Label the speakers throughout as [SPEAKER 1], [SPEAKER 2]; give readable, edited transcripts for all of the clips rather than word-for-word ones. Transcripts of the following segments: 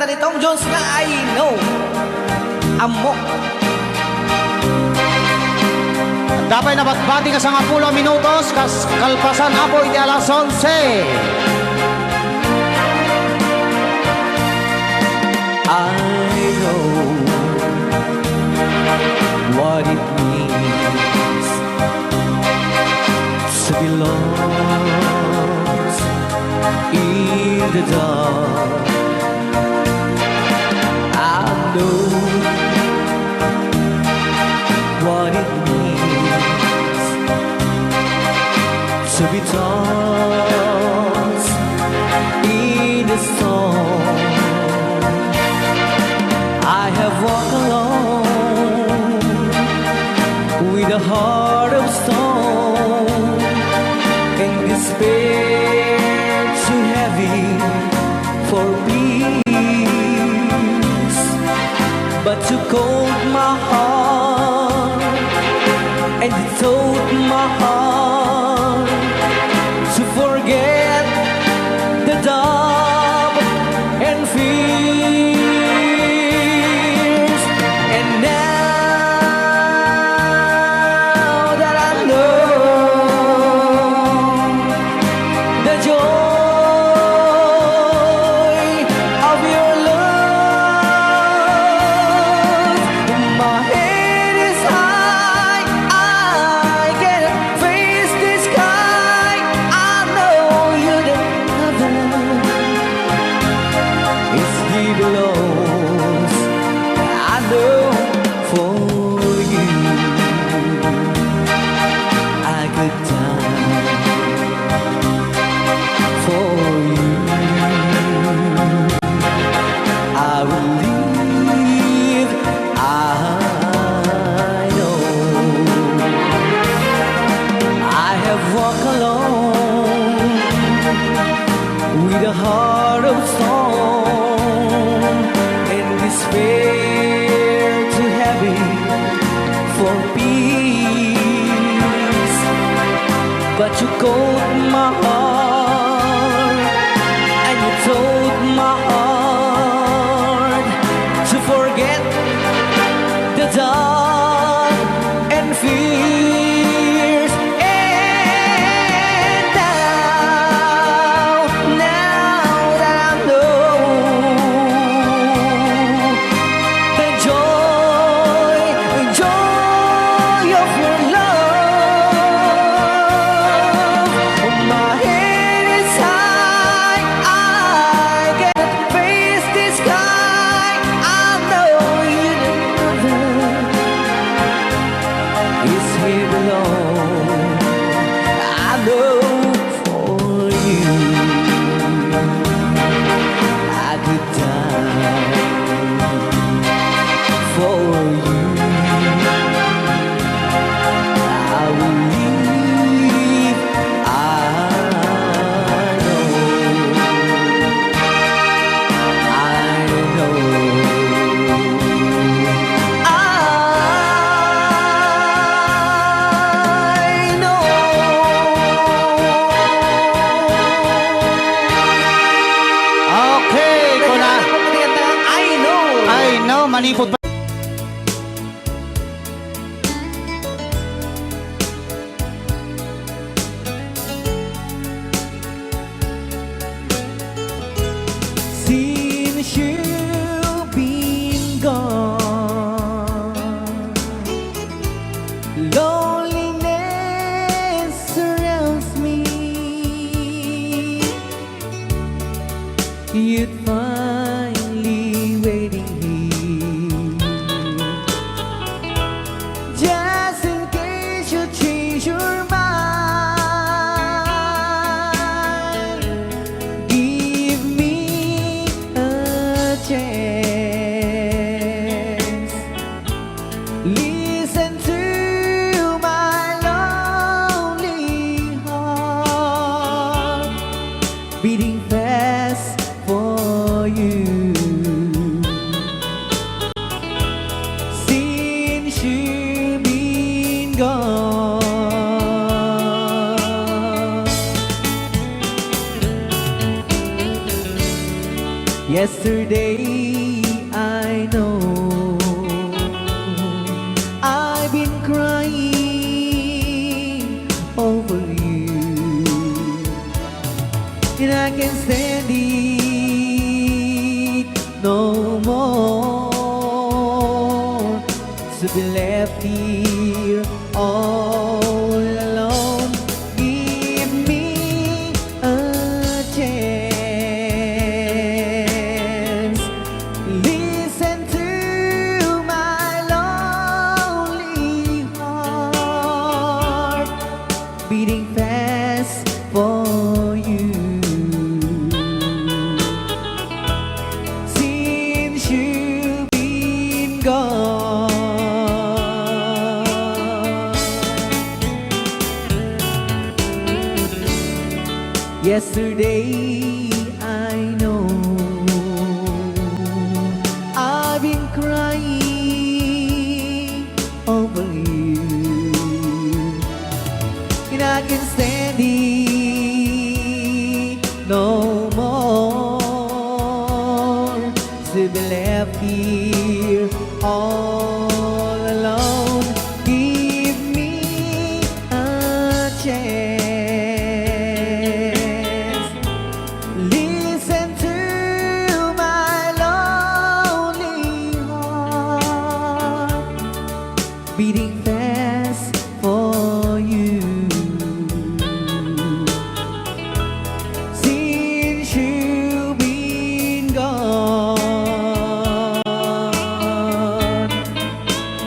[SPEAKER 1] kanta ni Tom Jones na I Know. Amok.
[SPEAKER 2] Dapat nabatbati ka sa 10 minutos, kalpasan apoy di alas 11.
[SPEAKER 1] I know what it means to be lost in the dark. I know what it means to be tossed in the storm. I have walked alone with a heart of stone and despair too heavy for peace, but you called my heart and you told my heart to forget the doubt and fear. And now that I know the joy of your love, my head is high, I can face the sky. I know you the heaven is here belongs. I know for you I could die for you. I will live. I know I have walked alone with a heart of stone and despair too heavy for peace, but you called my heart and you told my heart to forget the dark and fears. And now that I know the joy of your love, my head is high, I can face the sky. I know you is here alone. I know for you I could die for you. I will live. I know. I know. I know.
[SPEAKER 2] Okay, kuna.
[SPEAKER 1] I know.
[SPEAKER 2] I know, manipot pa.
[SPEAKER 1] Since you've been gone, loneliness surrounds me. You'd finally waiting here Yesterday I know I've been crying over you, and I can't stand it no more to be left here all alone. Give me a chance. Listen to my lonely heart beating fast for you. Since you've been gone, yesterday I know I've been crying over you, and I can't stand it no more to be left here all alone. Give me a chance. Listen to my lonely heart beating fast for you. Since you've been gone,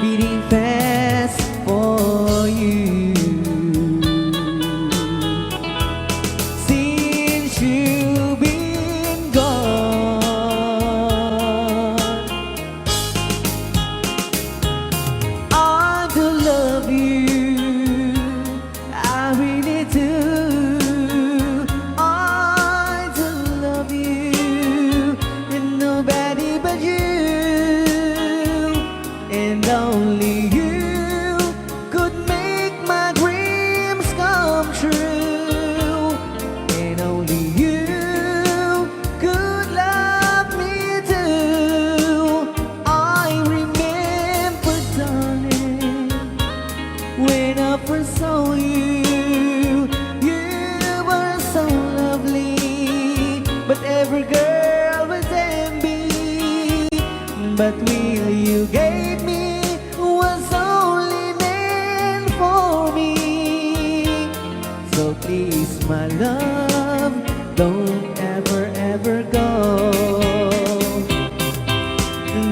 [SPEAKER 1] beating fast for you. Since you've been gone, I do love you, I really do. I do love you, and nobody but you, and only you could make my dreams come true, and only you could love me too. I remember, darling, when I first saw you, you were so lovely, but every girl was envy. But will you gave me was only meant for me. So please, my love, don't ever, ever go.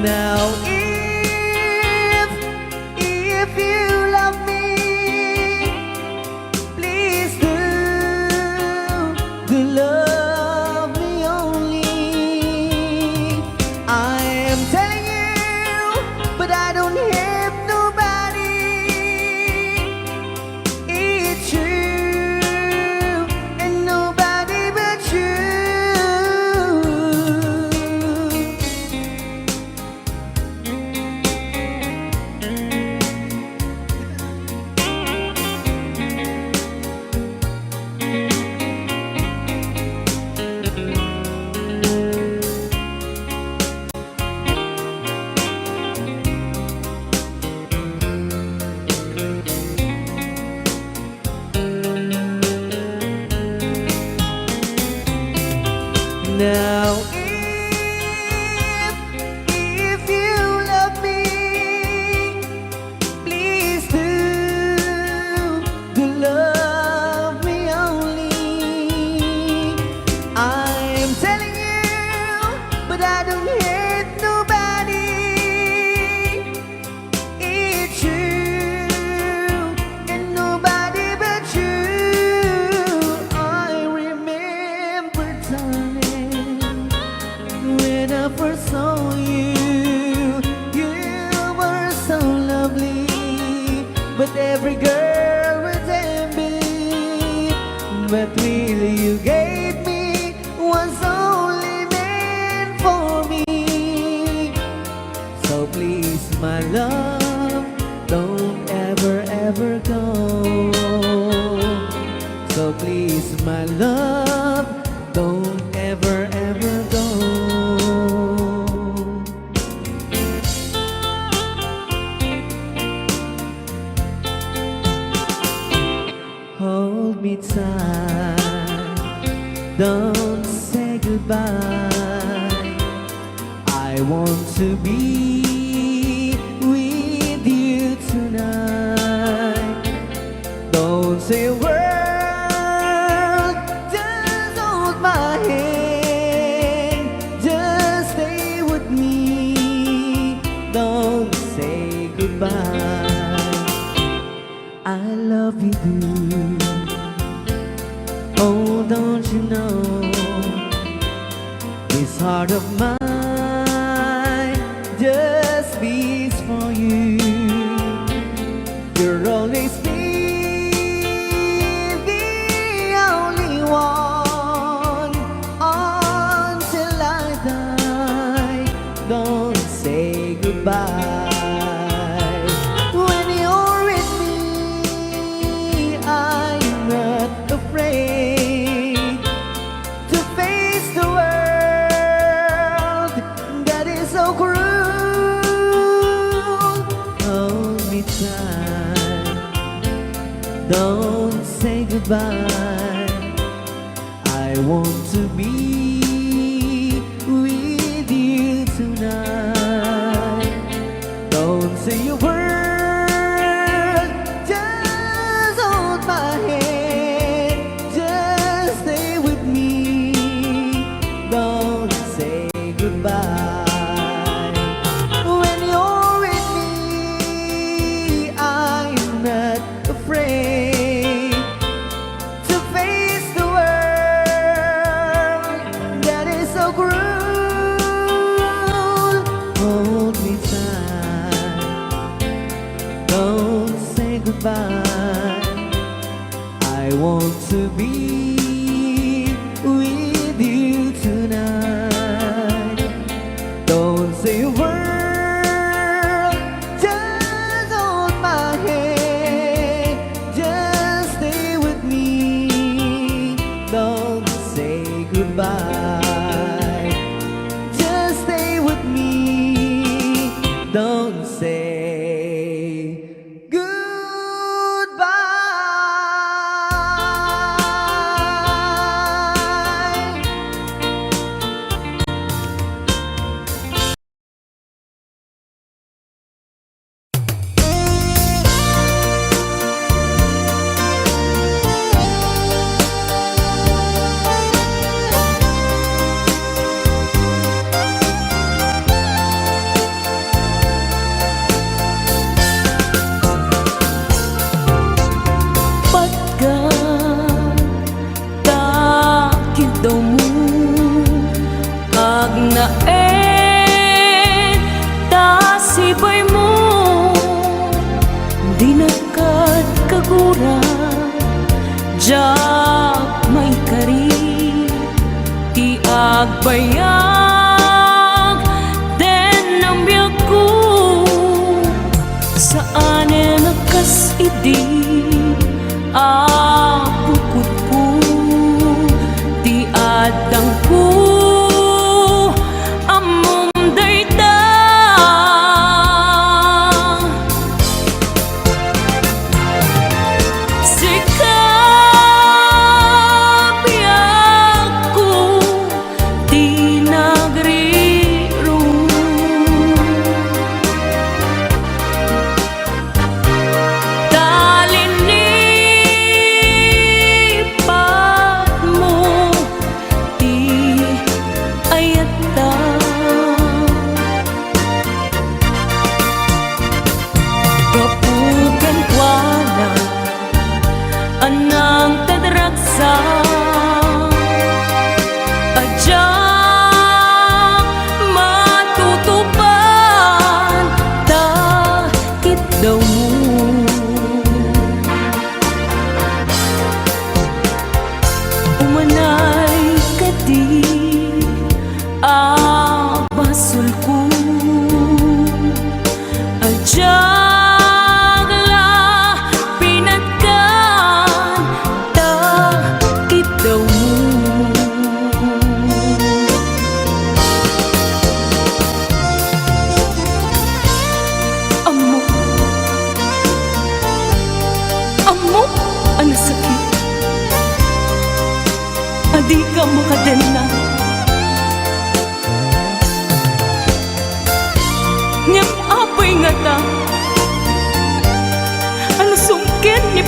[SPEAKER 1] Now if you love me, please do love me only. I am telling you, but I don't have nobody. It's you and nobody but you. Now if you love me, please do love me only. I'm telling you, but I don't hate nobody. It's you and nobody but you. I remember, darling, when I first saw you, you were so lovely, but every girl was envy. But will you gave me was only meant for me. don't say goodbye. I want to be with you tonight. Don't say a word, just hold my hand. Just stay with me, don't say goodbye. I love you, dude. Oh, don't you know, this heart of mine just beats for you. You'll always be the only one until I die. Don't say goodbye. When you're with me, I'm not afraid to face the world that is so cruel. Hold me tight, don't say goodbye. I want to be with you tonight. Don't say a word, just hold my hand. Just stay with me, don't say goodbye. When you're with me, I'm not afraid to face the world that is so cruel. Hold me tight, don't say goodbye. I want to be with you tonight. Don't say a word, just hold my hand. Just stay with me, don't say goodbye. Just stay with me, don't say goodbye.
[SPEAKER 3] Pagkatakit daw mo agnaen tasibay mo di nakat kagura jak may kari ti agbayag den ang biyak ko saan nakas idi apukot ko ti adang ko amom dayta sikap biyak ko di na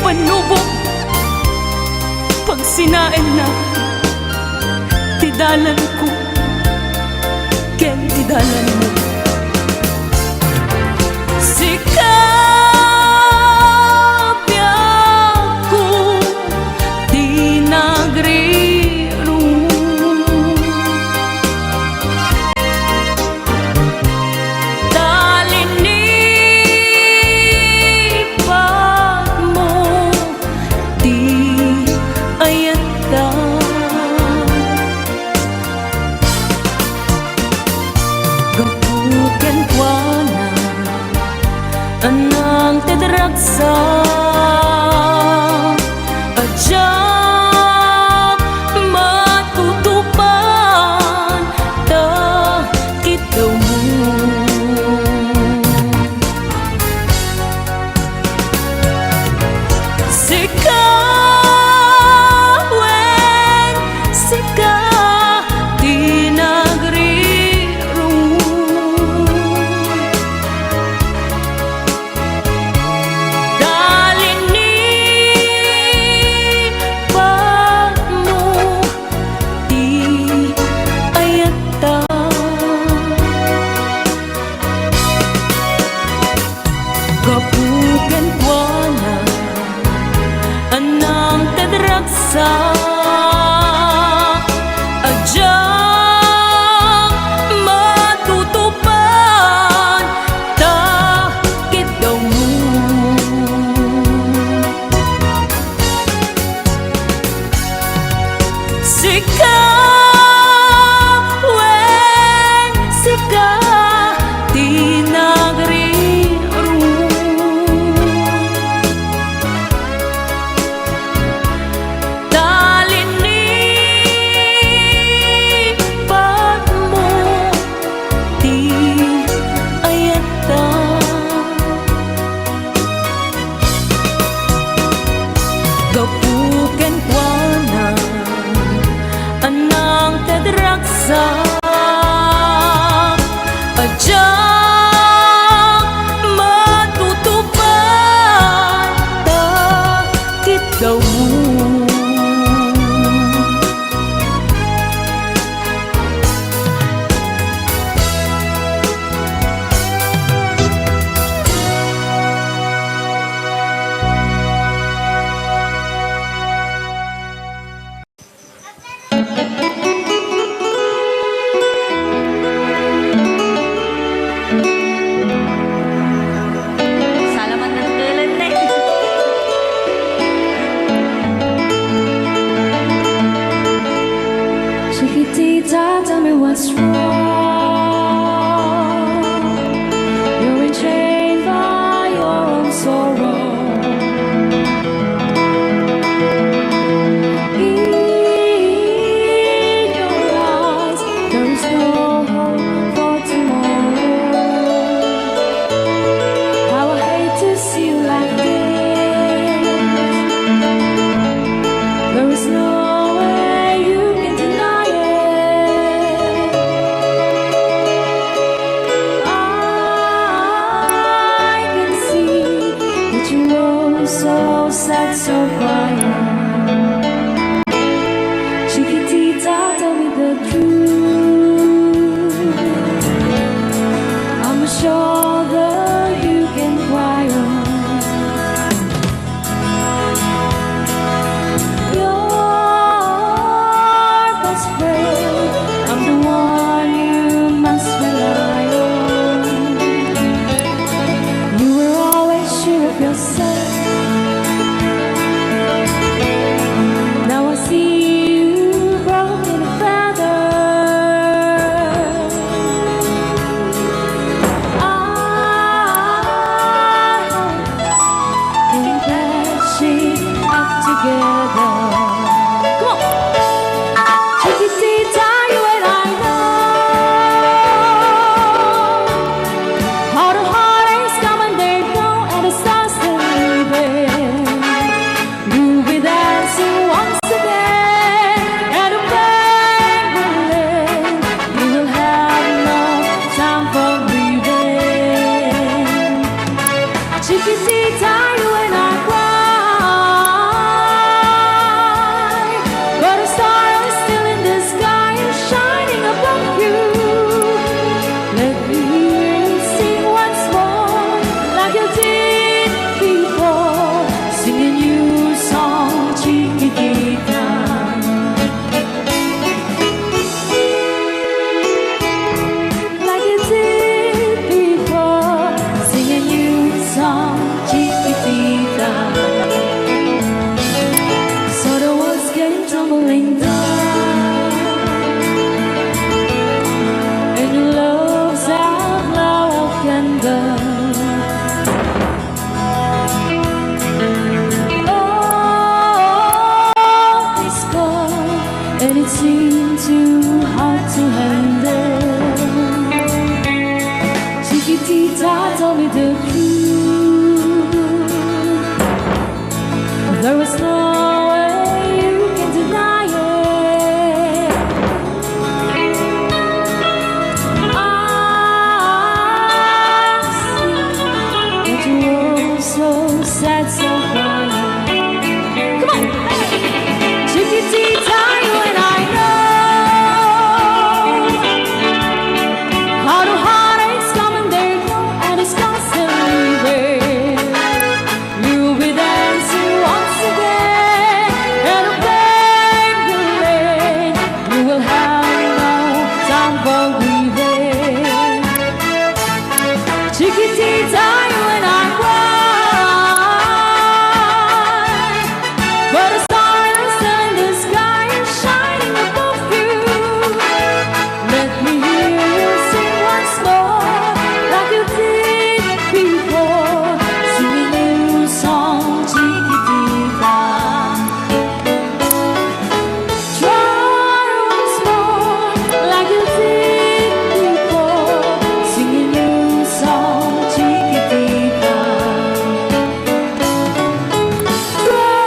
[SPEAKER 3] panubok pag sinain na tidalan ko ken tidalan mo sikapya ko di nagriro talinipat mo di ayata gapuken kuana anang tedragsa ajak matutupan ta kita mo sikawen sika di nagriro the truth. There is no way you can deny it. I see that you're so sad, so crying. Come on! Chiquitita, you and I know how the heartaches come and they go, and it's constantly there. You'll be dancing once again in a paper lane. You will have no time for grieving. Chiquitita, you and I cry, but the stars in the sky are shining above you. Let me hear you sing once more, like you did before. Sing a new song, Chiquitita. Try once more, like you did before. Sing a new song, Chiquitita. Try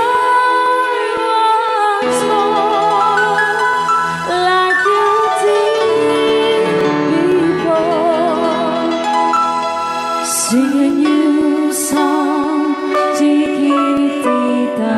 [SPEAKER 3] once more, like you did before. Sing a new song, Chiquitita.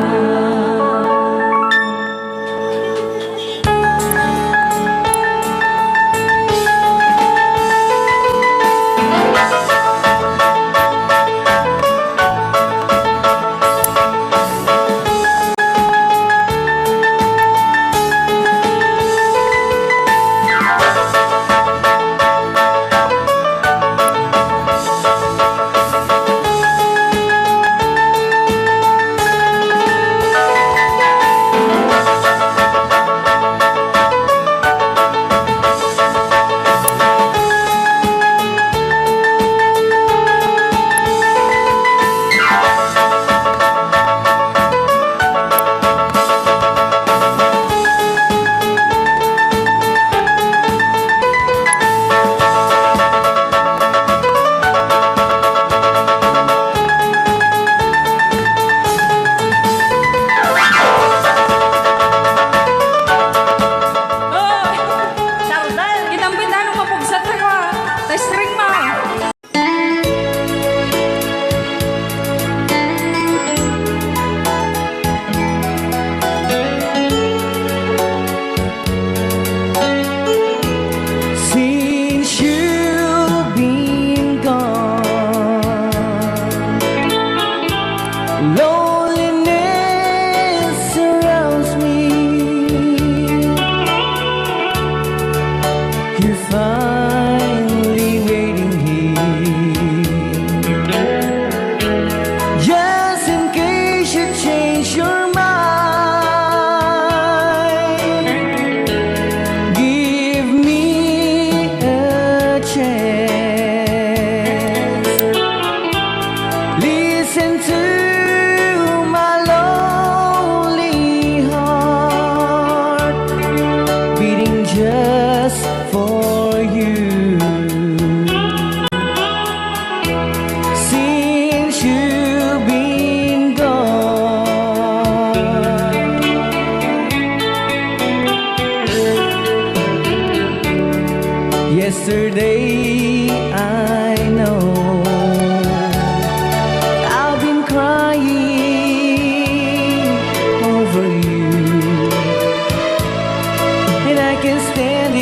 [SPEAKER 3] Kinambit ano mapugsat ko ha. String ma.
[SPEAKER 1] Since you've been gone, loneliness surrounds me. You're finally waiting here, just in case you change your mind. Give me a chance. Listen to my lonely heart beating just for you. Since you've been gone, yesterday I know I've been crying over you, and I can't stand it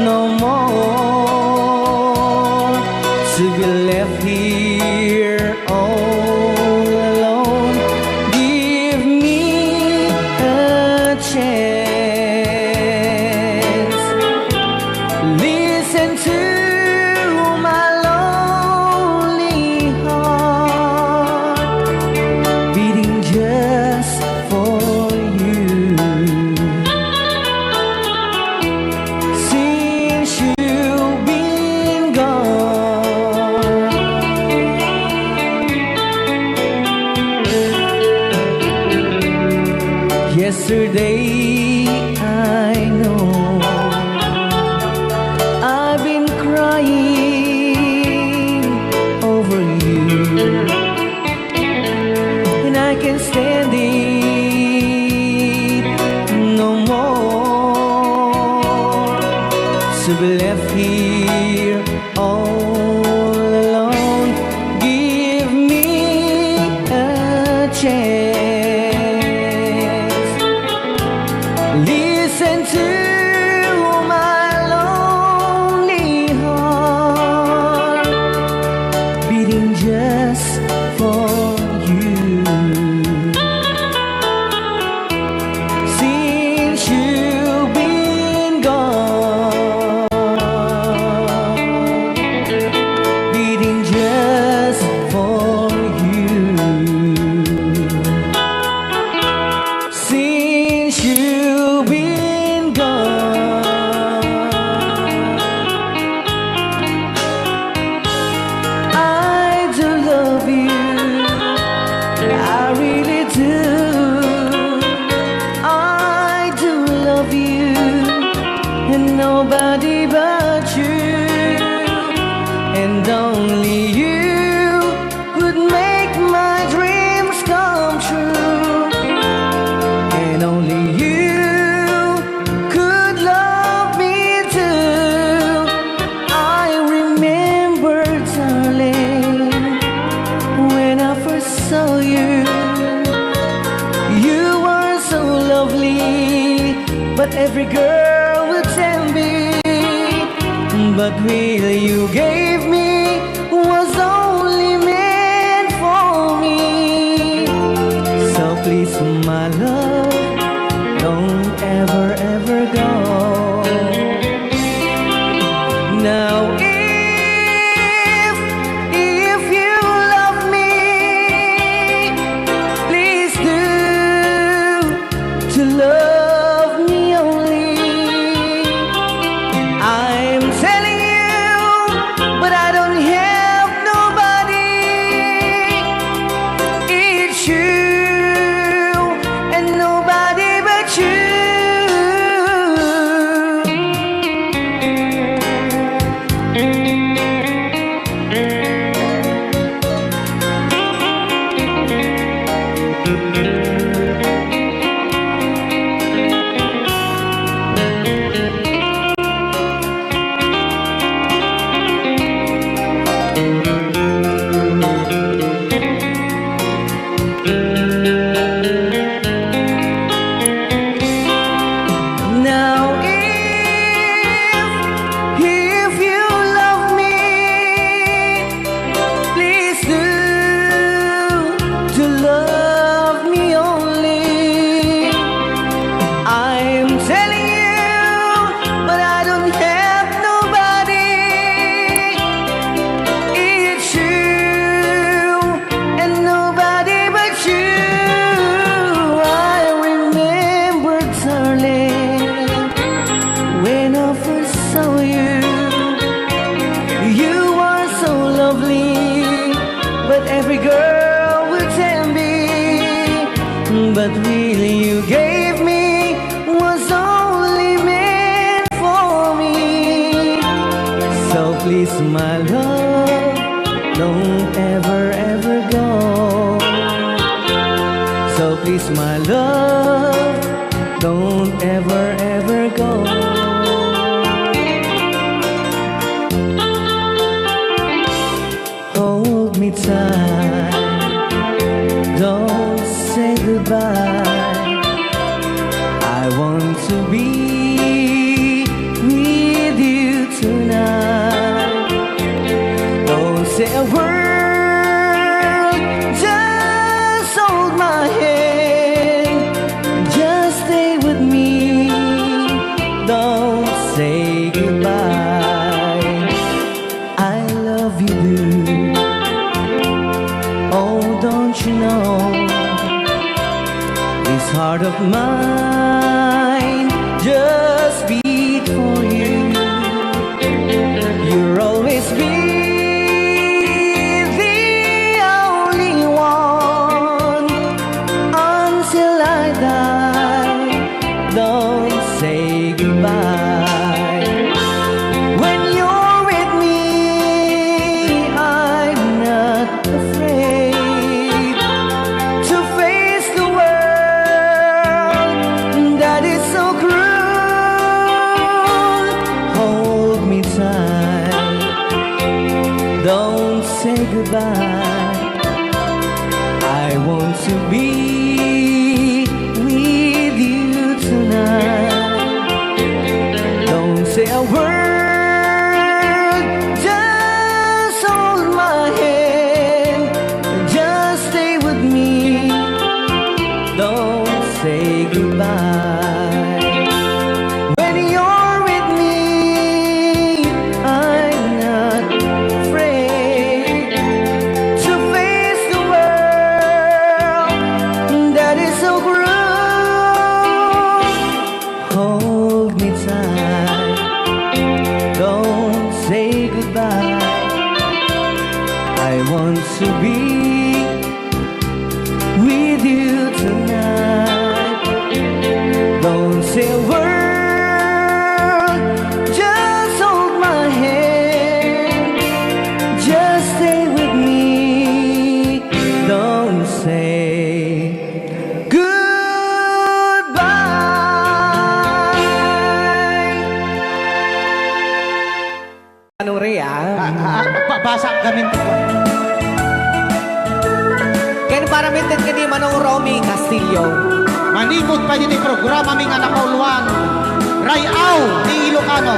[SPEAKER 1] no more to be left here all alone. Give me a chance. Listen to my lonely heart beating just for you. Since you've been gone, yesterday I know I've been crying to be left here all alone. Give me a chance. Listen to my lonely heart beating just for you. Since you've been gone, beating just for you. Since you've been gone, I do love you, I really do. I do love you, and nobody but you, and only you could make my dreams come true, and only you could love me too. I remember, darling, when I first saw you. You were so lovely, but every girl would tell me. But will you gave me was only meant for me. So please, my love, don't ever, ever go. Now if you love me, please do to love me only. I'm telling you, but I don't have nobody. It's you and nobody but you. Now if you love me, please do to love me only. I'm telling you, but I don't have nobody. It's you and nobody but you. I remember, darling, when I first saw you. You were so lovely, but every girl would tell me. But really you gave me was only meant for me. So please, my love, don't ever, ever go. So please, my love, don't ever, ever go. Hold me tight, don't say goodbye. I want to be with you tonight. Don't say a word, just hold my hand. Just stay with me, don't say goodbye. I love you, dude. Oh, don't you know, this heart of mine just beat for you. You'll always be the only one until I die. Don't say goodbye. When you're with me, I'm not afraid to face the world goodbye. I want to be with you tonight. Don't say a word, just hold my hand, just stay with me. Don't say goodbye. When you're with me, I'm not afraid to face the world that is so cruel. Hold me tight, don't say goodbye. I want to be with you tonight. Don't say a word, just hold my hand, just stay with me. Don't say goodbye. Anong Rhea?
[SPEAKER 2] Basa kami.
[SPEAKER 1] Kaya para mintin ka ni Manong Romy Castillo.
[SPEAKER 2] Manimot pa din programa ming anak kauluan. Rayaw ni Ilocano.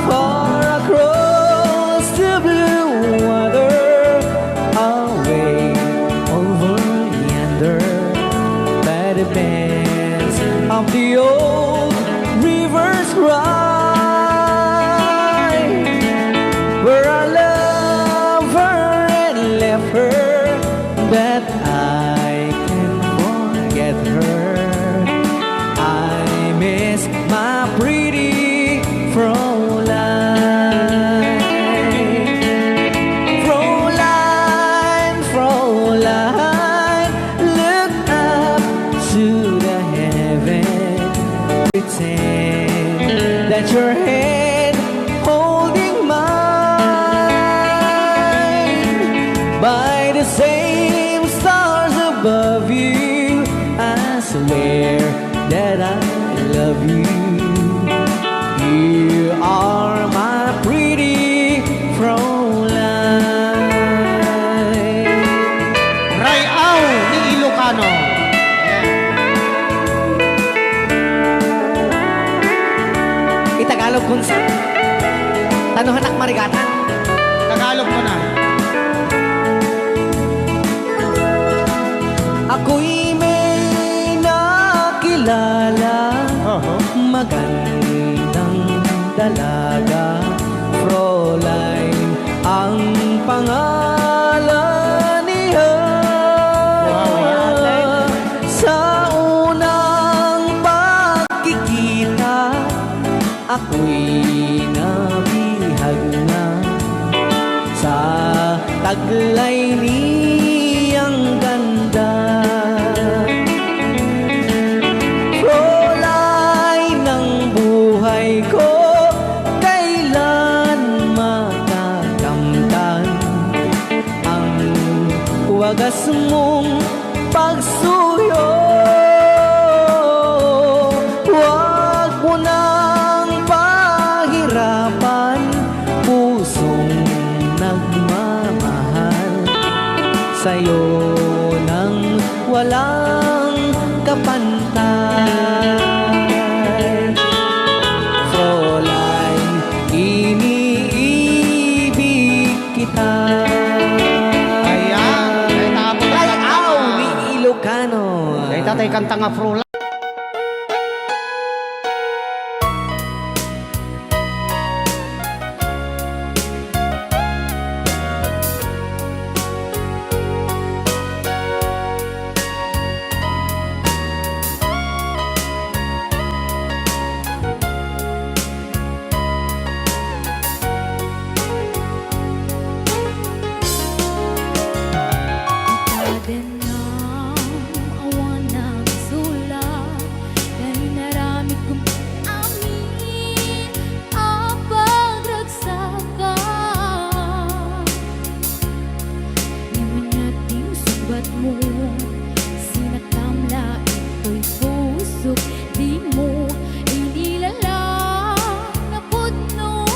[SPEAKER 1] Far across the blue water, away over yonder, by the banks of the old rivers rise, where I love her and left her, that I can forget her. I miss my pretty Fräulein. Fräulein, Fräulein, look up to the heaven, pretend that your hand holding mine. By the same stars above you, I swear that I love you. You are my pretty Fräulein.
[SPEAKER 2] Rayaw ni Ilocano.
[SPEAKER 1] Itagalog kung sa tanuhanak marigatan.
[SPEAKER 2] Tagalog mo na.
[SPEAKER 1] Ako'y may nakilala, magandang dalaga, Fräulein ang pangalan niya. Sa unang pagkikita, ako'y nabihag na sa taglay niyang ganda. Fräulein ng buhay ko, kailan makakamtan ang wagas mong pagsuyo. Huwag mo nang pahirapan pusong nagmamahal sa'yo nang walang kapantay. Fräulein, iniibig kita.
[SPEAKER 2] Ayan. Kaya tapos.
[SPEAKER 1] Rayaw ni Ilocano.
[SPEAKER 2] Kaya tatay kanta nga Fräulein.
[SPEAKER 3] Di mo inilala na pudno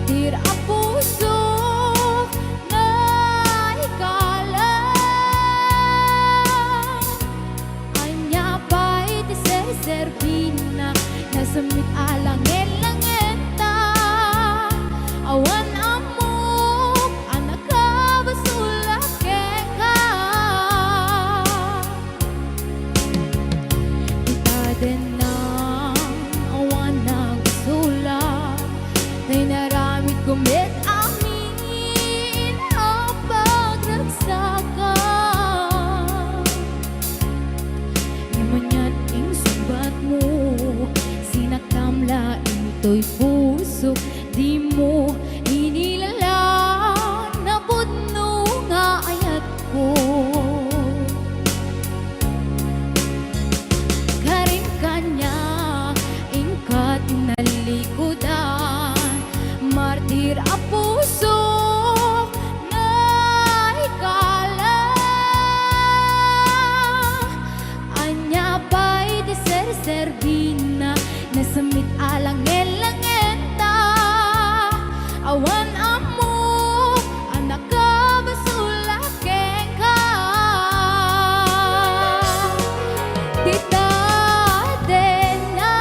[SPEAKER 3] martir ang puso na ikalang anya pa'y tiser-serbina nasamit alang elangenta awan amok anak ka basulak ka kita din na awan nagsulak ay naramit kumit amin ang pagragsakan imanyan ing subat mo sinaktamla ito'y puso di mo inilala na pudno nga ayat ko karin kanya ingkat nalikodan martir a puso na ikala anya pa'y tiser-serbina nasamit alang elangenta awan amo anak ka basulak ka kita din na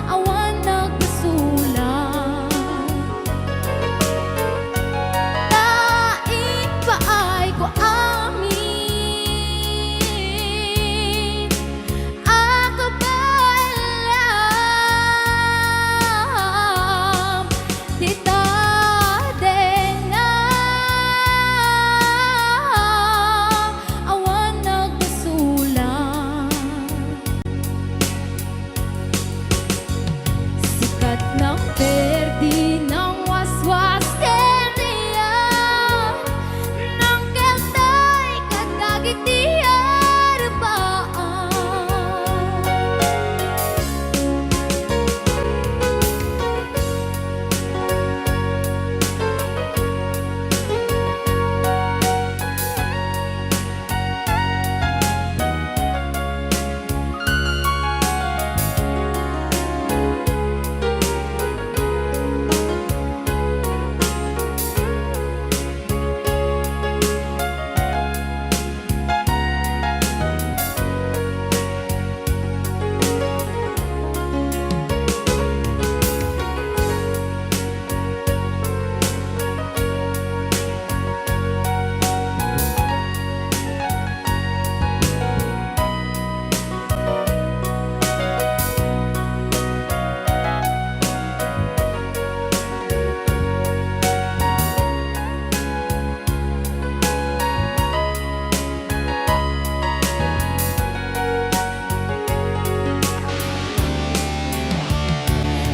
[SPEAKER 3] awan nagbasulak tain pa ay ko amin ako ba alam kita din na awan nagbasulak sikat ng perdi ng waswas keriya ng keltay kadagit di harbaan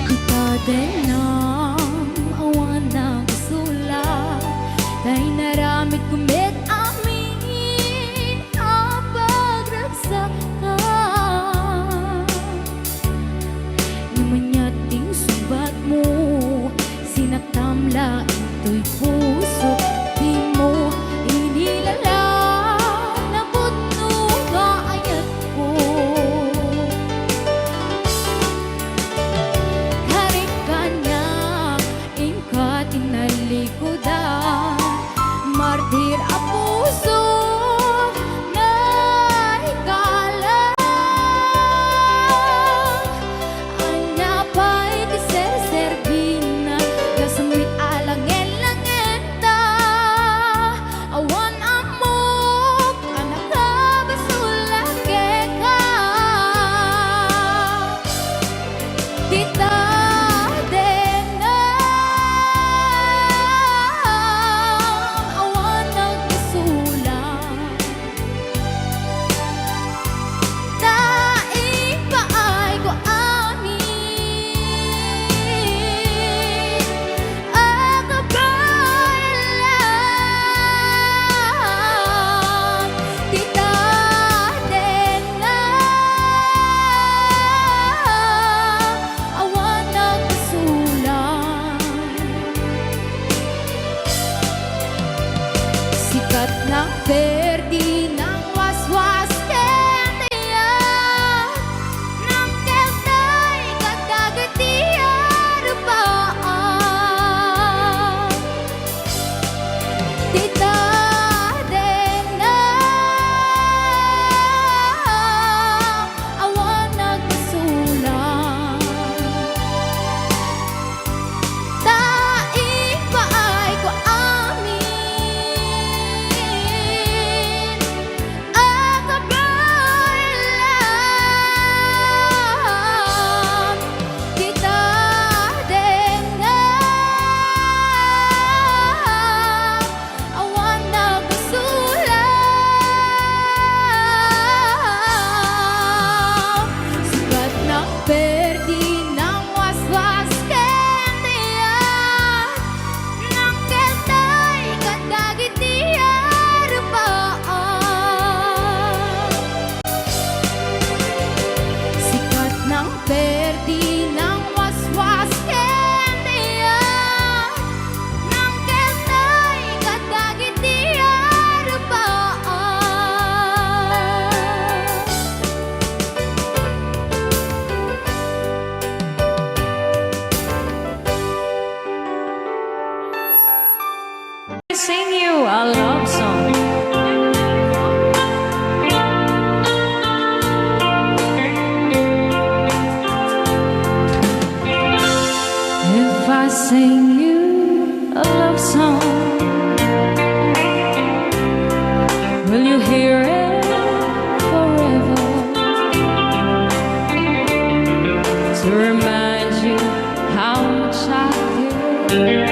[SPEAKER 3] kita din ang awan nagbasulak dahil naramit kumit amin ang pagragsakan namanyating subat mo sinaktamla ito'y puso di mo inilala na pudno nga ayat ko karin kanya ingkat inalikodan martir a puso na ikalang anya pa'y tiser-serbina nasamit alang elangenta sing you a love song, will you hear it forever? To remind you how much I care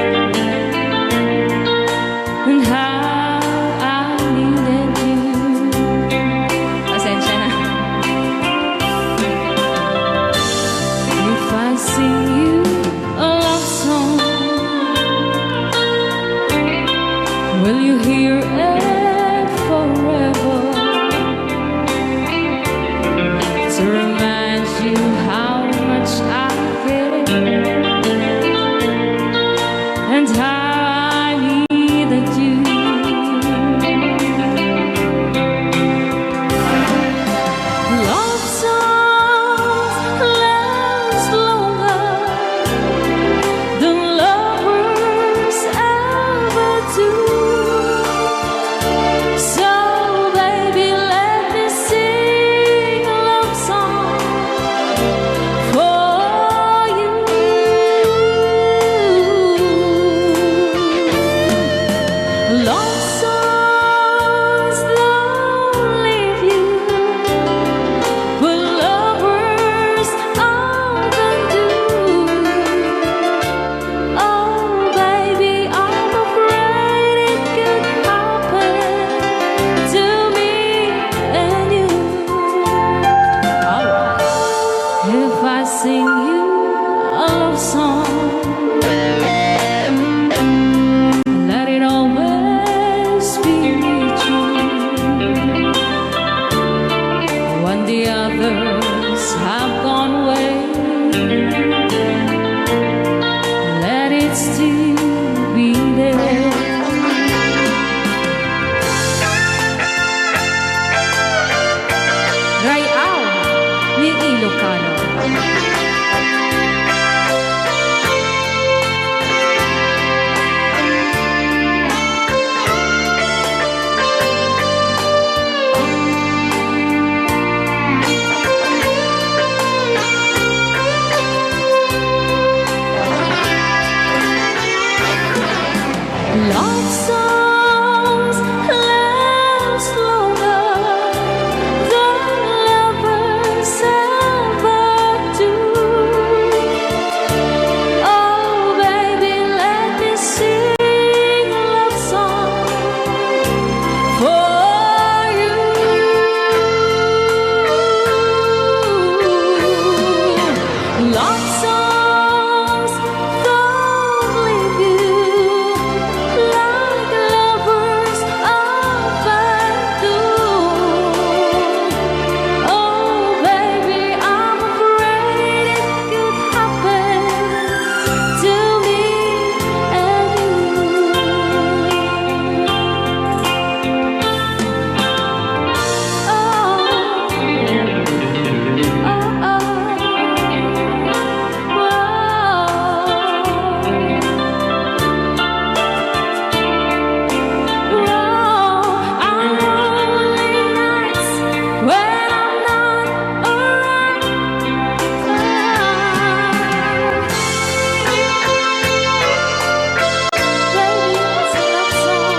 [SPEAKER 3] and how I needed you. Pasensya na. If I sing you a love song, will you hear it forever? To remind you how much I care and how I needed you. Love songs last longer than lovers ever do. So baby, let me sing a love song for you. Love songs don't leave you, but lovers often do. Oh baby, I'm afraid it could happen to me and you. Alright. If I sing you a love song, let it always be true. When the others have gone away, let it still be there. Rayaw ni Ilocano. Love songs last longer than lovers ever do. Oh baby, let me sing a love song for you. Love songs don't leave you like lovers often do. Oh baby, I'm afraid it could happen to me and you. On lonely nights when I'm not around, baby, it's a love song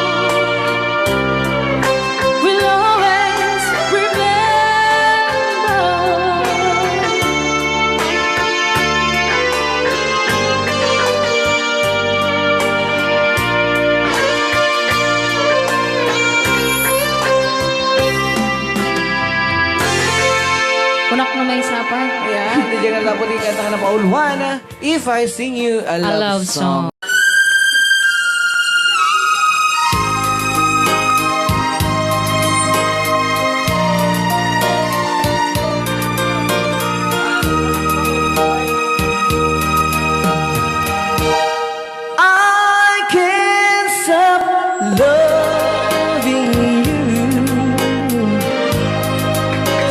[SPEAKER 3] we'll always remember. Kunak na may sapay.
[SPEAKER 1] Ayan, diyan na po din kanta ka na paulwana. If I sing you a love, song. I can't stop loving you.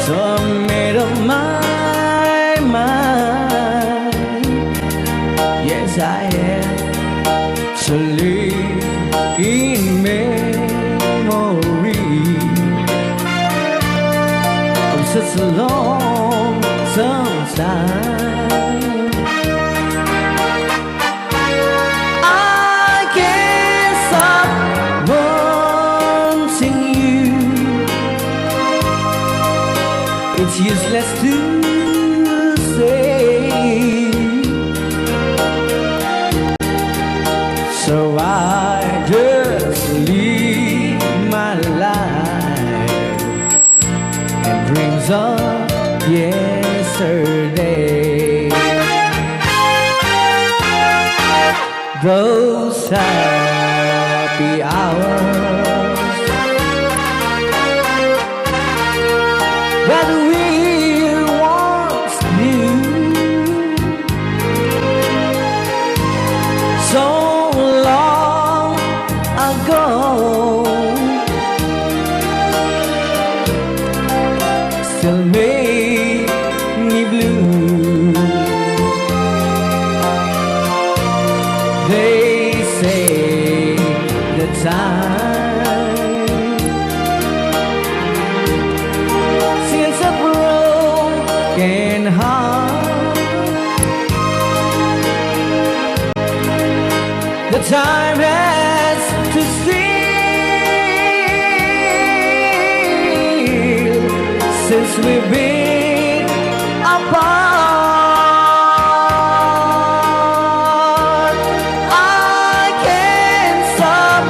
[SPEAKER 1] So I made up my mind. Yes, I am to live in memory of such a long time. those happy hours that we once knew so long ago. Still make me blue. They say the time since a broken heart, the time has to steal since we've been apart. I can't stop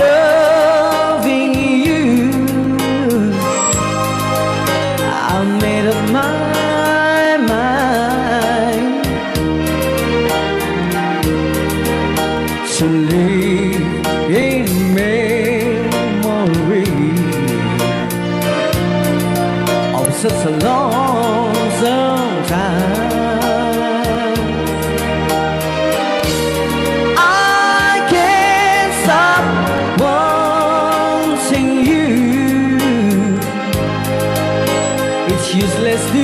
[SPEAKER 1] loving you. I made up my mind to live in memory of such a lonesome time. I can't stop wanting you. It's useless to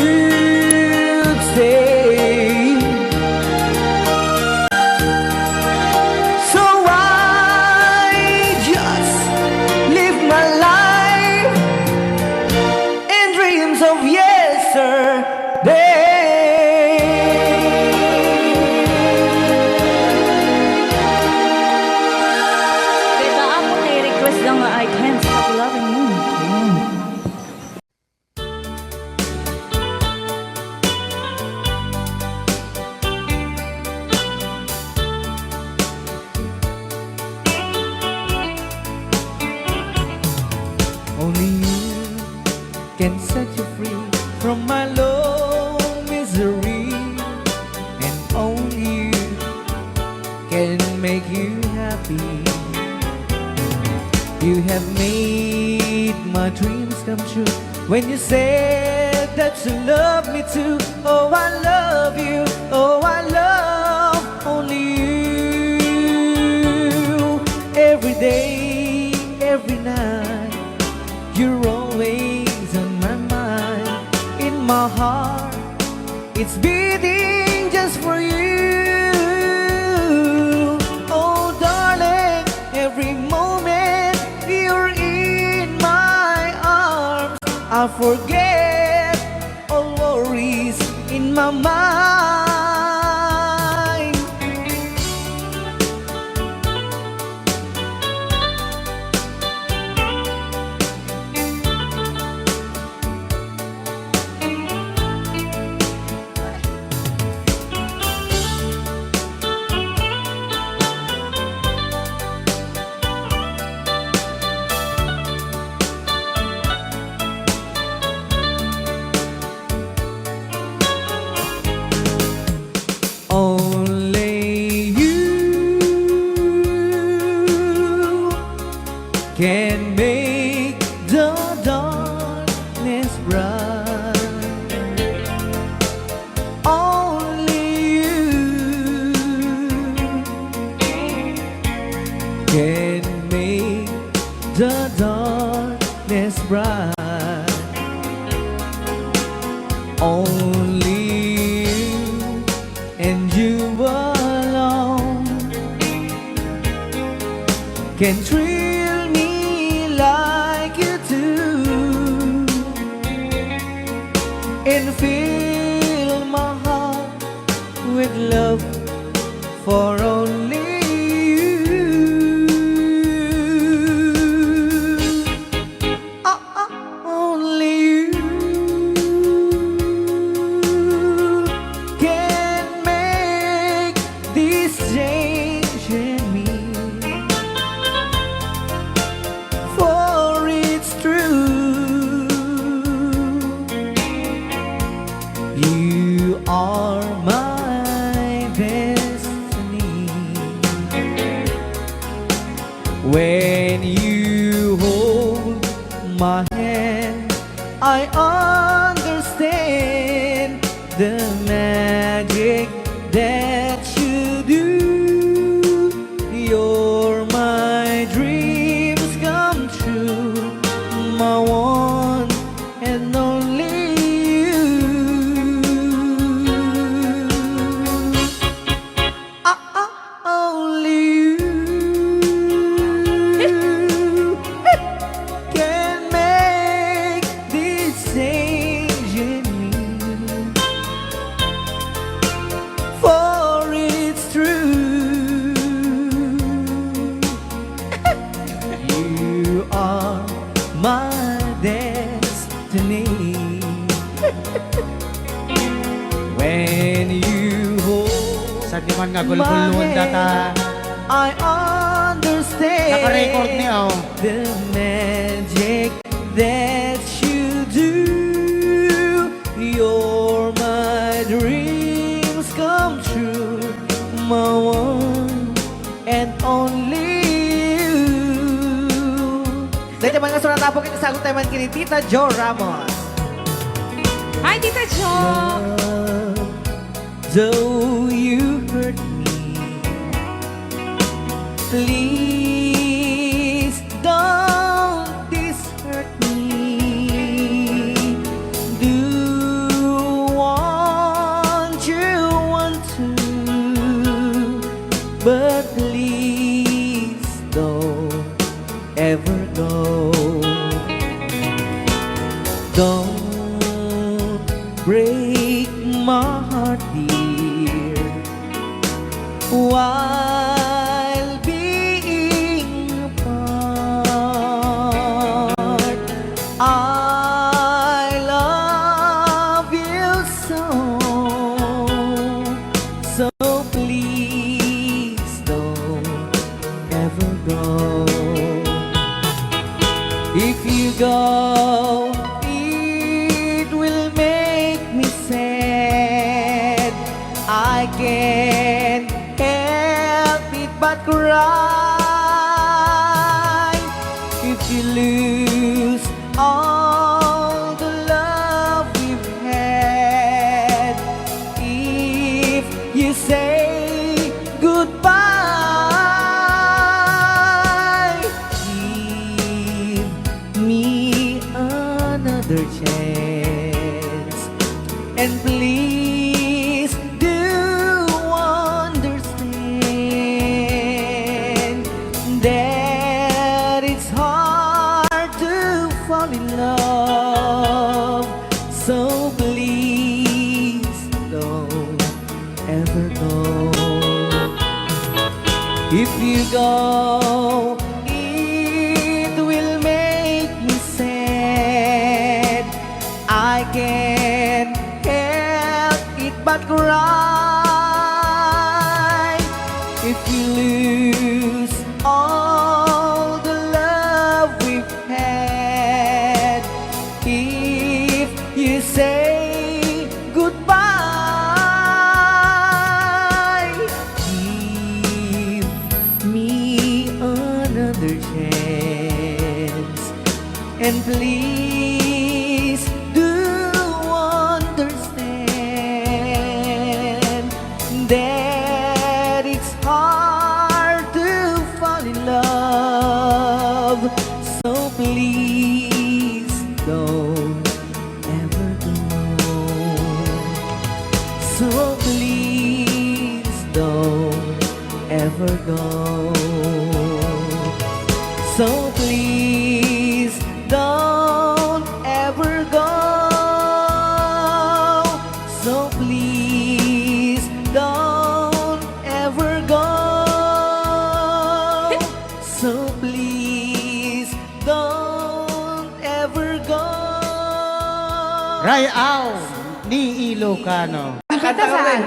[SPEAKER 1] stay. So I just live my life in dreams of yesterday.
[SPEAKER 3] Kaya ako na-request lang nga, I can't stop loving you.
[SPEAKER 1] Only you can set you free from my low misery, and only you can make you happy. You have made my dreams come true when you said that you love me too. Oh, I love you. Oh, I love only you. Every day, every night, you're always on my mind. In my heart, it's beating just for you. Oh, darling, every moment you're in my arms, I forget all worries in my mind. Only you can make the darkness bright. Only you can make the darkness bright. Only you and you alone can thrill me like you do, and fill my heart with love for only you. Only you can make this change in me, for it's true. You are my destiny. When you hold my hand, I understand the magic that you do. You're my dreams come true, my one and only you. Only you can make this change in me, for it's true. You are my destiny. When you hold
[SPEAKER 2] Sa di man nga gulgulon data.
[SPEAKER 1] I understand
[SPEAKER 2] Naka-record niya, oh.
[SPEAKER 1] the magic that you do. You're my dreams come true, my one and only you. Dahil naman nga sunat po kita sagot tayo man kini Tita Jo Ramos.
[SPEAKER 3] Hi, Tita Jo!
[SPEAKER 1] Though you hurt me, please don't dishurt me. Do want to, but please don't ever go. Don't break my heart, dear, while being apart. I love you so, so please don't ever go. If you go, it will make me sad. I can't help it but cry. If you lose all the love we've had, if you say goodbye, give me another chance, and please do understand that it's hard to fall in love. So please don't ever go. If you go, it will make me sad. I can't help it but cry. If you lose all the love we've had, if you say goodbye, give me another chance, and please do understand that it's hard to fall in love. So please don't ever go. So please don't ever go. So please don't ever go. So please don't ever go. So please don't ever go.
[SPEAKER 2] Rayaw ni Ilocano.
[SPEAKER 3] Kita saan?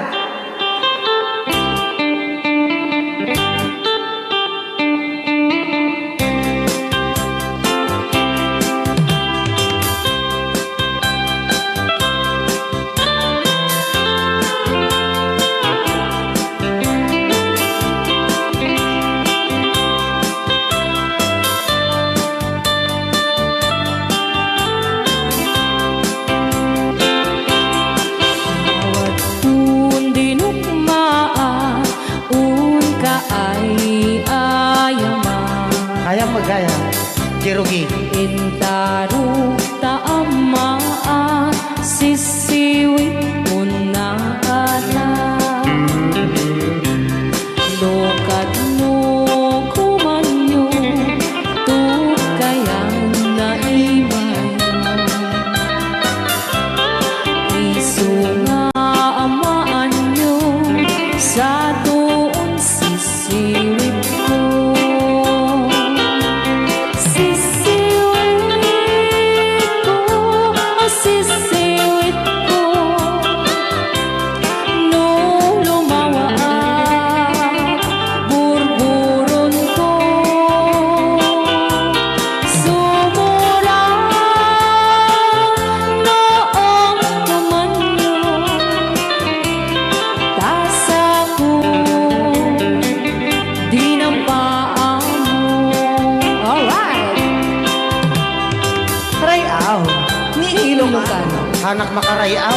[SPEAKER 2] hanak makarayaw.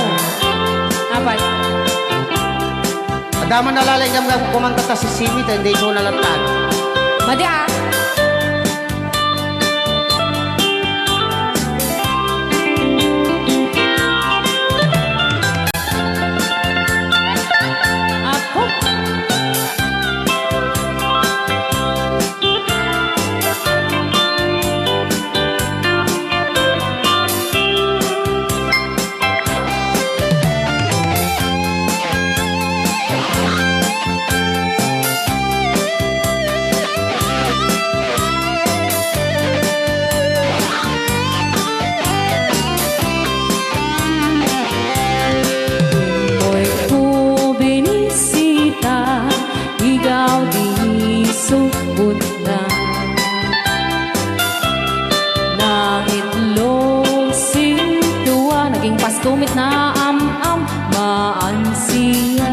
[SPEAKER 3] Apat.
[SPEAKER 2] Adaman nalalay nga kumanta ta si Simi, hindi ko nalatag.
[SPEAKER 3] Madi ah. Apo. Hoy ko binisita, ikaw di subot na. Naitlog sintuwa, naging pastumit na am-am maansiya.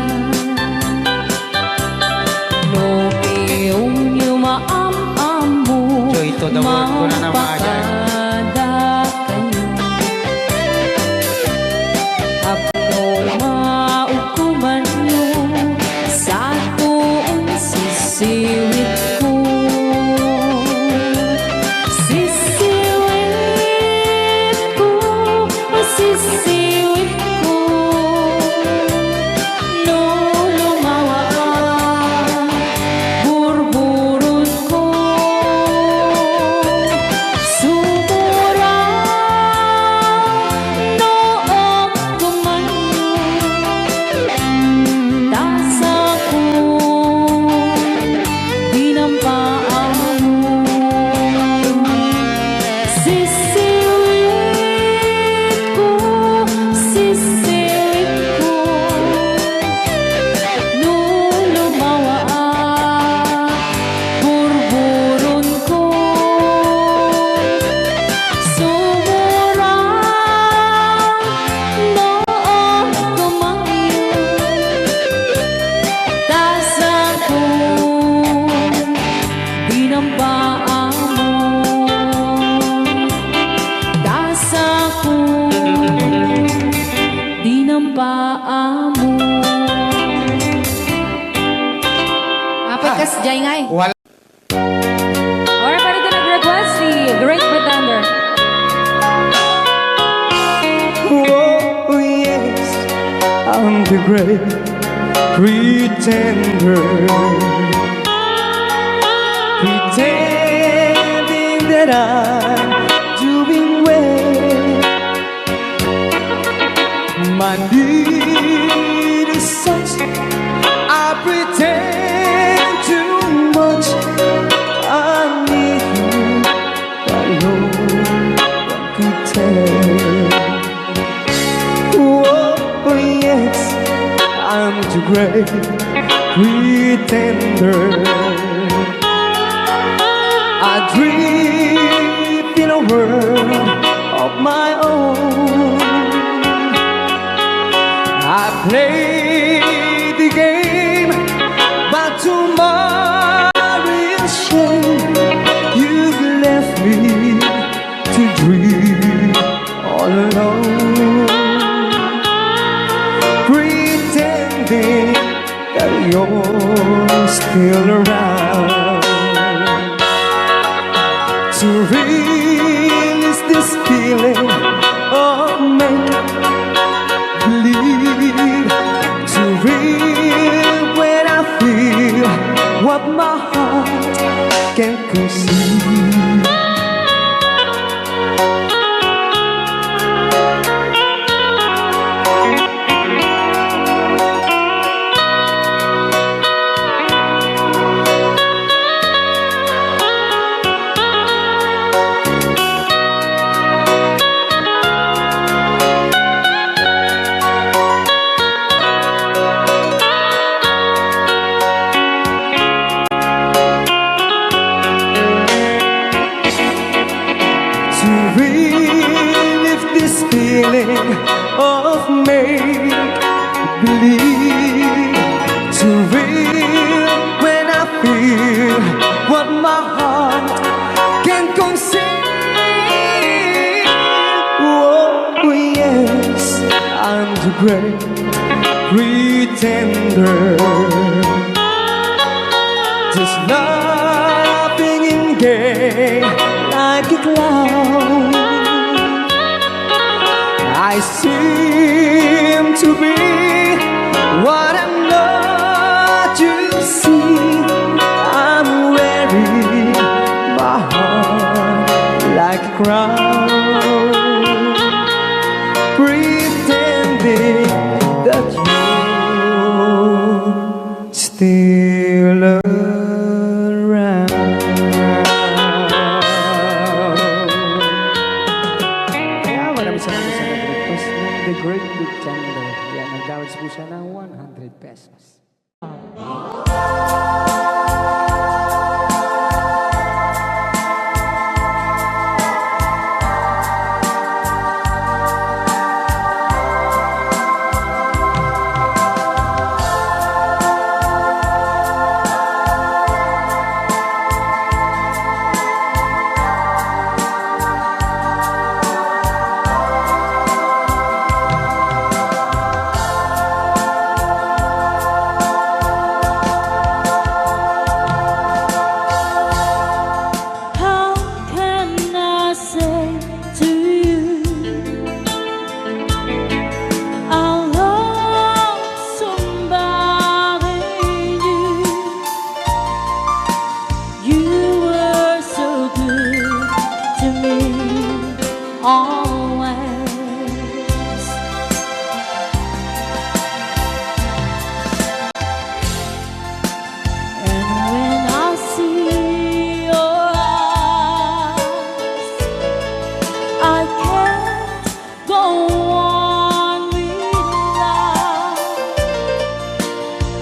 [SPEAKER 3] No iyong yumaam-am mo,
[SPEAKER 2] So ito, the word ko na naman agad.
[SPEAKER 3] mapakada kayo. Apno maukuman nyo sa tuong sisiwit ko. Sisiwit ko, sisiwit ko. No lumawa ang burburot ko. Sumura noong kumanyo. Tasa ko, dinampaan mo. Sisiwit ko, sisiwit ko. Nung lumawa ang burburon ko. Sumura noong kumanyo. Tasa ko, dinampaan mo. Tasa ko, dinampaan mo. Apat kas jay ngay.
[SPEAKER 2] Wala.
[SPEAKER 3] Alright, pwede ka nag-request si Great Pretender.
[SPEAKER 1] Oh, yes, I'm the great pretender. Pretending that I'm doing well. My need is such, I pretend too much. I need you, but no one could tell. Oh, yes, I'm the great pretender. I dream in a world of my own. I play the game, but tomorrow is shame. You've left me to dream all alone, pretending that you're still around. To release this feeling of make-believe, to real when I feel what my heart can't conceive. great pretender, just laughing in gay like a clown. I seem to be what I'm not, you see. I'm wearing my heart like a crown, pretending that you're still around. Kaya maraming salamat sa nag-request ng The Great Pretender. Yan, nag-downloads po siya ng 100 pesos.
[SPEAKER 3] How can I say to you I love somebody new? You were so good to me always. And when I see your eyes, I can't go on with life.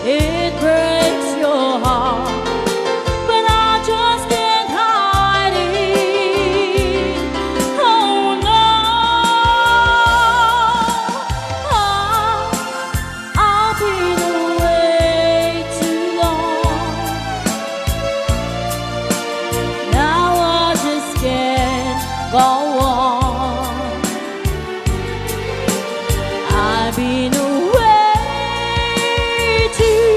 [SPEAKER 3] It breaks your heart, but I just can't hide it. Oh no, I've been away too long. Now I just can't go on. I've been away too.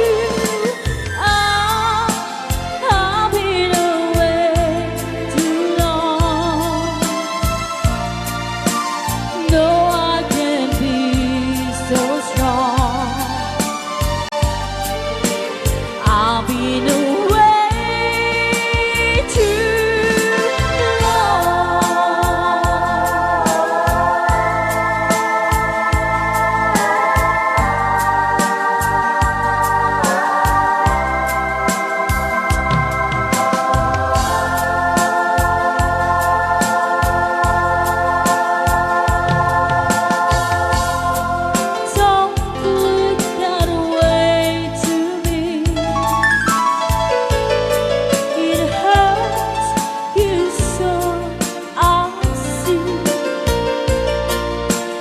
[SPEAKER 3] I've been away too long. No, I can't be so strong. I've been away too long. Don't look that way to me. It hurts you so, I see.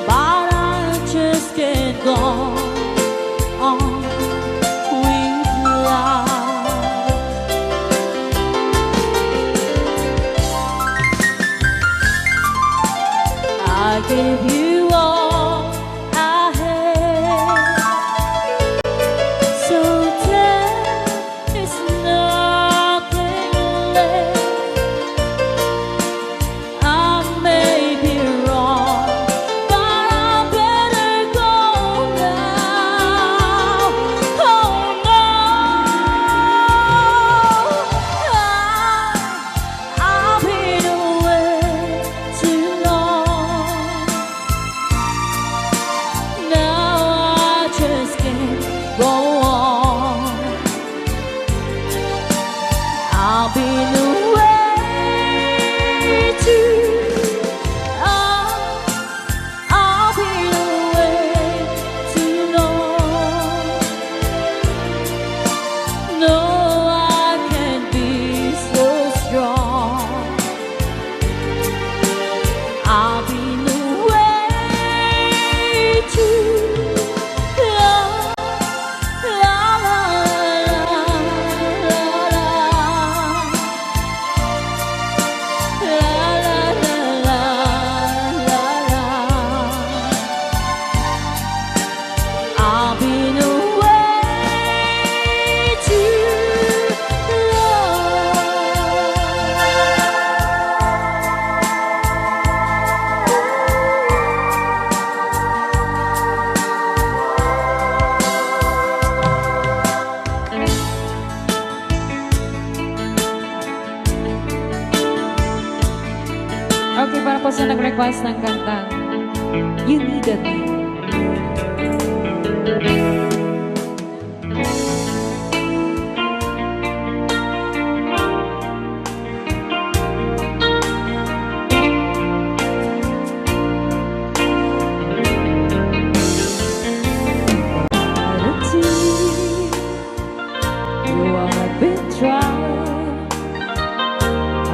[SPEAKER 3] But I just can't go on with life. I gave you all I had, so there's nothing left. I may be wrong, but I better go now. Oh no, I've been away too long. Now I just can't go on. I've been away too. I've been away too long. No, I can't be so strong. I've been away too long. La la la la la. La la la la la. po sa nag-request ng kantang You Needed Me.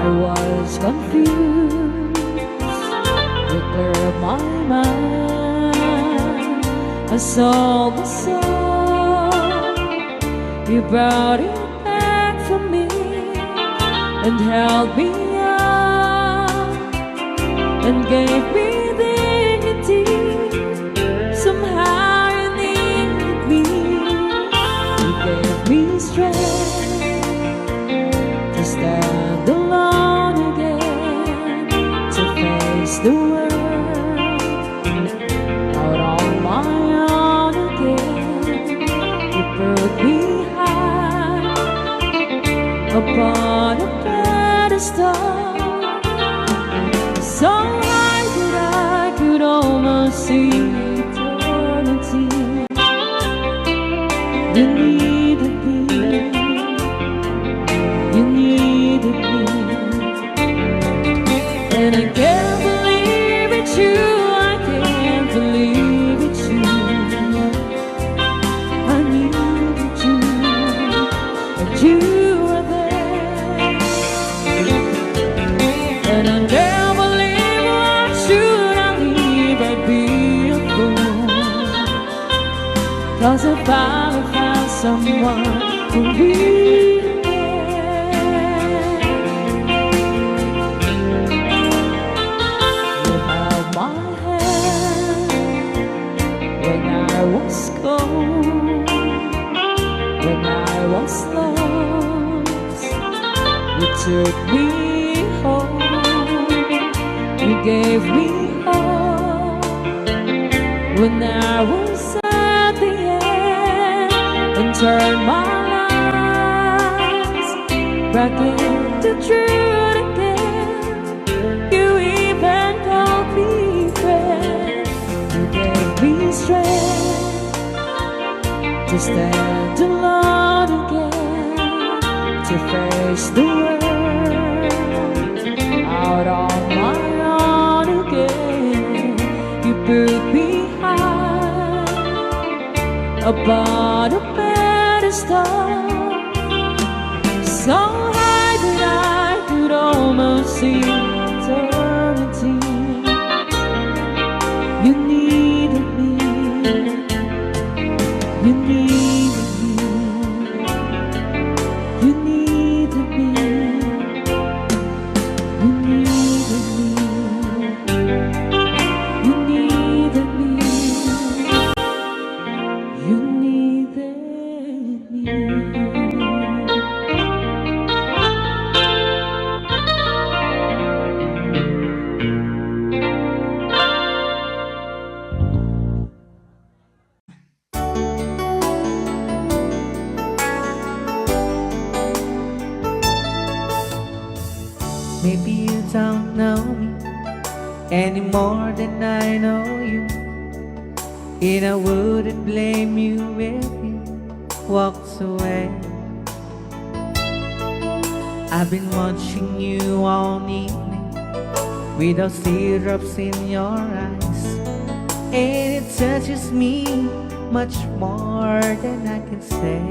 [SPEAKER 3] I was confused. You cleared my mind. I saw the sun. You brought it back for me and held me up and gave me dignity. Somehow you needed me. You gave me strength to stand alone again, to face the world out on my own again. You put me high upon a pedestal, so high that I could almost see eternity. You needed me. You needed me, and I can't believe it's you. I can't believe it's you. I needed you, and you were there. And I can't believe why should I leave? I'd be a fool. 'Cause I finally found someone who really I was cold, when I was lost, you took me home, you gave me hope. When I was at the end and turned my lies back into truth again, you even called me friend. You gave me strength to stand alone again, to face the world out on my own again. You put me high upon a pedestal, so high that I could almost see eternity. You needed me. You needed me. You needed me. You needed me. You needed me. You needed me.
[SPEAKER 1] Maybe you don't know me any more than I know you, and I wouldn't blame you if you walked away. I've been watching you all evening with those teardrops in your eyes, and it touches me much more than I can say.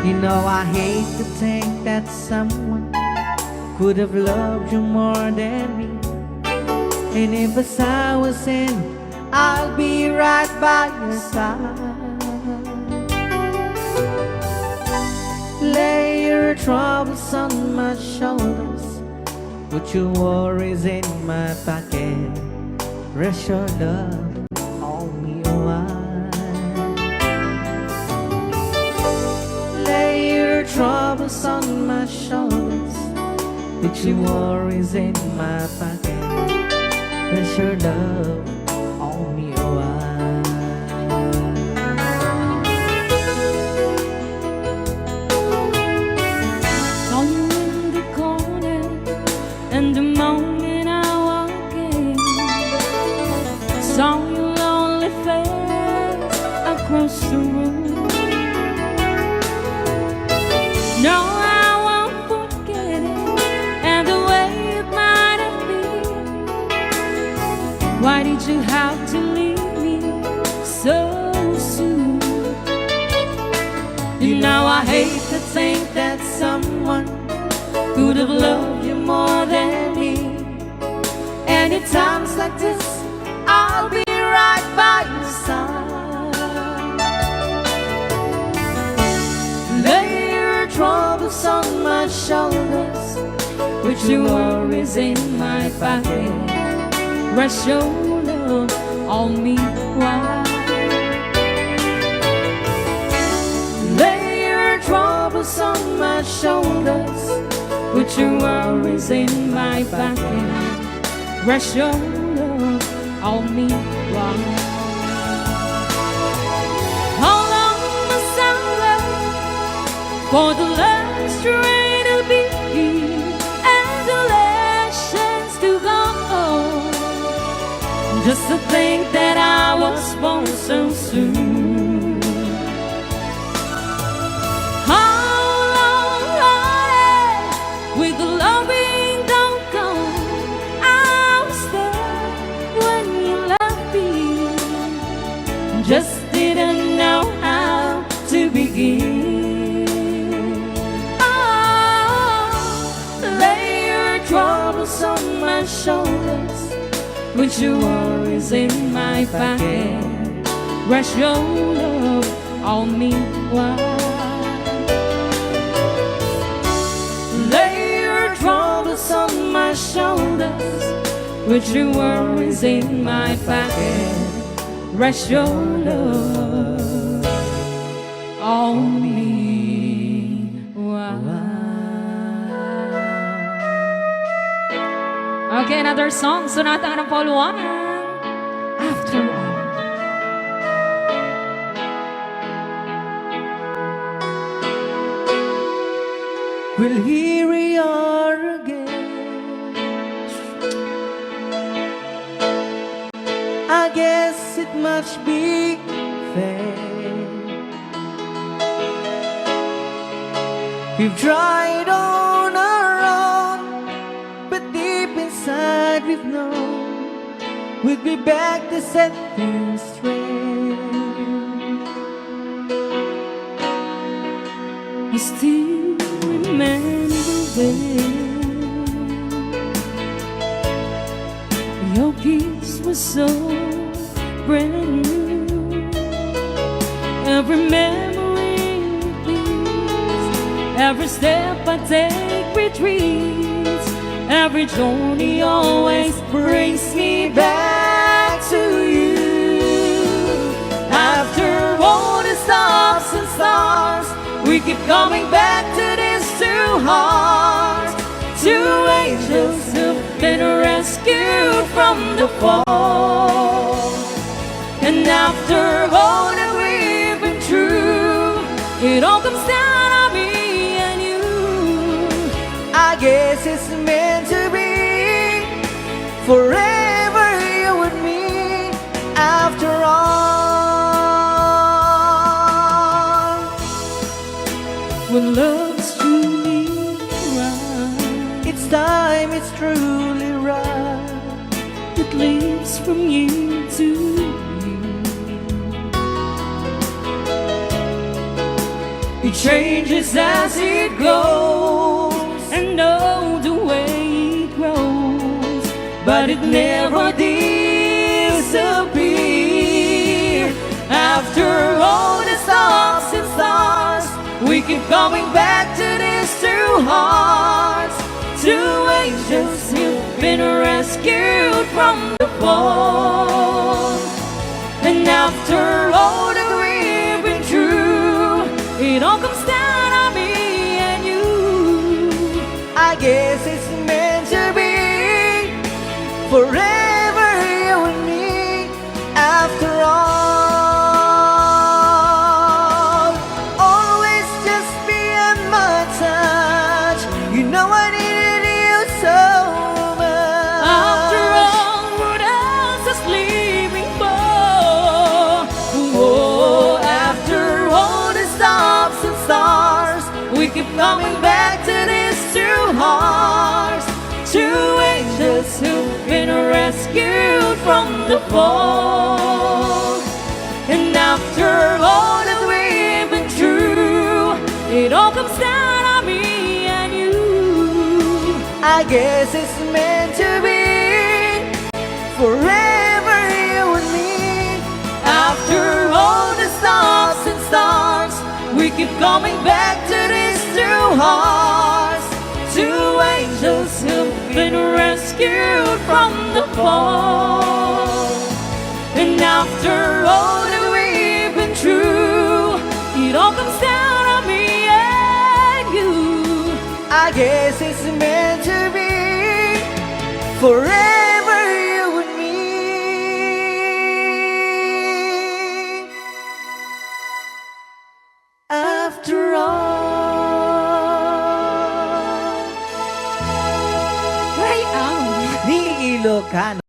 [SPEAKER 1] You know I hate to think that someone could have loved you more than me, and if as I was in, I'll be right by your side. Lay your troubles on my shoulders, put your worries in my pocket, rest your love on me a while. Lay your troubles on my shoulders, put your worries in my pocket, rest your love on me a while.
[SPEAKER 3] Saw you in the corner and the mountain No, I won't forget it, and the way it might have been. Why did you have to leave me so soon?
[SPEAKER 1] You know I hate to think that someone could have loved you more than me. And at times like this, I'll be right by your side. Lay your troubles on my shoulders, put your worries in my pocket. Rest your love on me while lay your troubles on my shoulders, put your worries in my pocket. Rest your love on me while. How long must I wait for the last train to be and the last chance to go? Just to think that I was born so soon. How long with the love being don't go? I was there when you left me, just didn't know how to begin. Oh, lay your troubles on my shoulders, put your worries in my pocket. Rest your love on me while. Lay your troubles on my shoulders, put your worries in my pocket. Rest your love on me while. Okay, another song. Sonata ng Pauluanan. After all. Well, here we are again. I guess it must be fair. We've tried on our own, but deep inside we've known we'd be back to set things straight.
[SPEAKER 3] I still remember when your kiss was so brand new. Every memory repeats, every step I take retreats, every journey always brings me back to you. After all the stops and stars, we keep coming back to these two hearts, two angels who've been rescued from the fall. And after all that we've been through, it all comes down to me and you.
[SPEAKER 1] I guess it's meant to be forever you and me. After all,
[SPEAKER 3] when love's truly right,
[SPEAKER 1] it's time, it's truly right.
[SPEAKER 3] it leaves from you to you.
[SPEAKER 1] It changes as it goes,
[SPEAKER 3] And know the way it grows,
[SPEAKER 1] but it never disappears. After all the stops and stars, we keep coming back to these two hearts, two angels who've been rescued from the fall. And after all that we've been through,
[SPEAKER 3] it all comes down to me and you.
[SPEAKER 1] I guess it's meant to be forever you and me. After all, always just be in my touch. You know I needed you so much.
[SPEAKER 3] After all, what else is leaving for?
[SPEAKER 1] Oh, after all the stops and stars, we keep coming back to these two hearts, two angels who've been rescued from the fall. And after all that we've been through, it all comes down on me and you. I guess it's meant to be, forever you and me. After all the stops and starts, we keep coming back to these two hearts, two angels who've been rescued from the fall. And after all that we've been through, it all comes down on me and you. I guess it's meant to be, forever you and me. After all.
[SPEAKER 3] Ay, ow.
[SPEAKER 1] Ni Ilocano.